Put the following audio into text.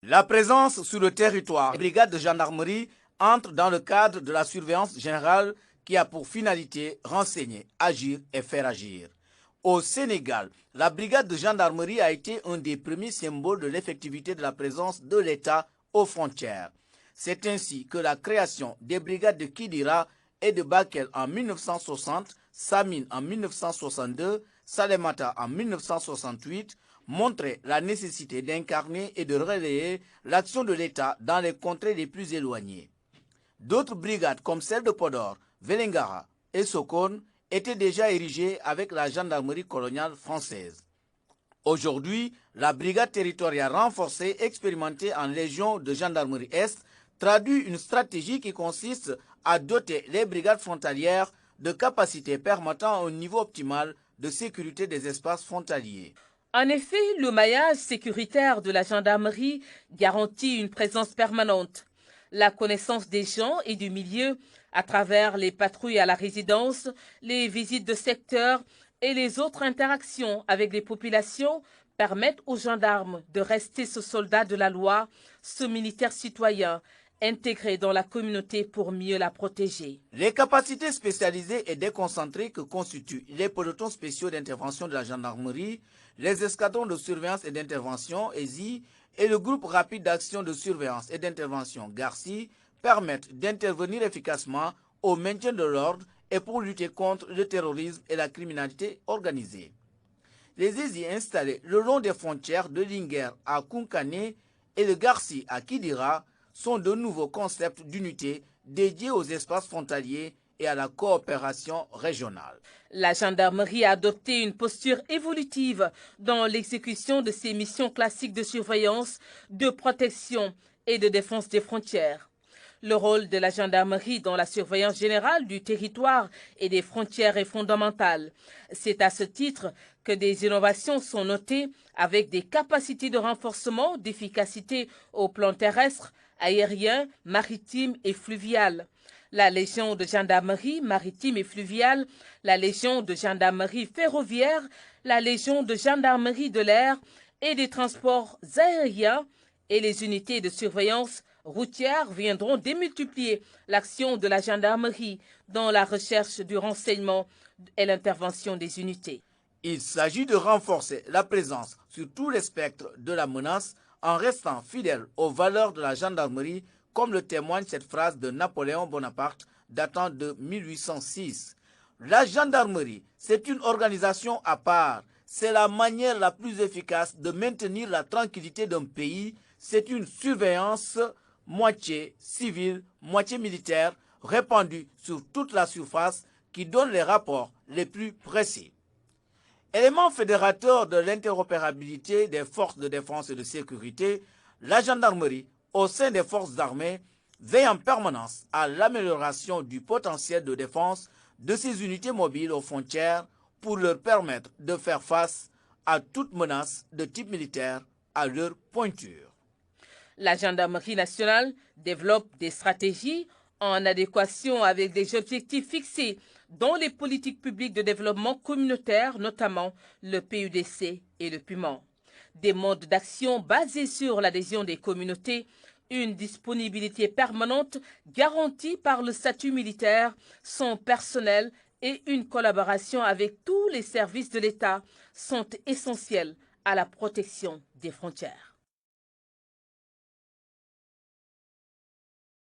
La présence sur le territoire des brigades de gendarmerie entre dans le cadre de la surveillance générale qui a pour finalité renseigner, agir et faire agir. Au Sénégal, la brigade de gendarmerie a été un des premiers symboles de l'effectivité de la présence de l'État aux frontières. C'est ainsi que la création des brigades de Kidira et de Bakel en 1960, Samine en 1962, Salemata en 1968 montrait la nécessité d'incarner et de relayer l'action de l'État dans les contrées les plus éloignées. D'autres brigades comme celle de Podor, Vélingara et Sokone étaient déjà érigées avec la gendarmerie coloniale française. Aujourd'hui, la brigade territoriale renforcée expérimentée en Légion de gendarmerie Est traduit une stratégie qui consiste à doter les brigades frontalières de capacités permettant un niveau optimal de sécurité des espaces frontaliers. En effet, le maillage sécuritaire de la gendarmerie garantit une présence permanente. La connaissance des gens et du milieu à travers les patrouilles à la résidence, les visites de secteur et les autres interactions avec les populations permettent aux gendarmes de rester ce soldat de la loi, ce militaire citoyen, intégré dans la communauté pour mieux la protéger. Les capacités spécialisées et déconcentrées que constituent les pelotons spéciaux d'intervention de la gendarmerie, les escadrons de surveillance et d'intervention ESI et le groupe rapide d'action de surveillance et d'intervention GARCI permettent d'intervenir efficacement au maintien de l'ordre et pour lutter contre le terrorisme et la criminalité organisée. Les ESI installés le long des frontières de Linguère à Kounkané et le GARCI à Kidira sont de nouveaux concepts d'unité dédiés aux espaces frontaliers et à la coopération régionale. La gendarmerie a adopté une posture évolutive dans l'exécution de ses missions classiques de surveillance, de protection et de défense des frontières. Le rôle de la gendarmerie dans la surveillance générale du territoire et des frontières est fondamental. C'est à ce titre que des innovations sont notées avec des capacités de renforcement d'efficacité au plan terrestre, aérien, maritime et fluvial. La Légion de gendarmerie maritime et fluviale, la Légion de gendarmerie ferroviaire, la Légion de gendarmerie de l'air et des transports aériens et les unités de surveillance routière viendront démultiplier l'action de la gendarmerie dans la recherche du renseignement et l'intervention des unités. Il s'agit de renforcer la présence sur tout le spectre de la menace en restant fidèle aux valeurs de la gendarmerie, comme le témoigne cette phrase de Napoléon Bonaparte datant de 1806. La gendarmerie, c'est une organisation à part. C'est la manière la plus efficace de maintenir la tranquillité d'un pays. C'est une surveillance moitié civile, moitié militaire, répandue sur toute la surface qui donne les rapports les plus précis. Élément fédérateur de l'interopérabilité des forces de défense et de sécurité, la gendarmerie, au sein des forces armées, veille en permanence à l'amélioration du potentiel de défense de ces unités mobiles aux frontières pour leur permettre de faire face à toute menace de type militaire à leur pointure. La gendarmerie nationale développe des stratégies en adéquation avec des objectifs fixés dans les politiques publiques de développement communautaire, notamment le PUDC et le PUMAN. Des modes d'action basés sur l'adhésion des communautés, une disponibilité permanente garantie par le statut militaire, son personnel et une collaboration avec tous les services de l'État sont essentiels à la protection des frontières.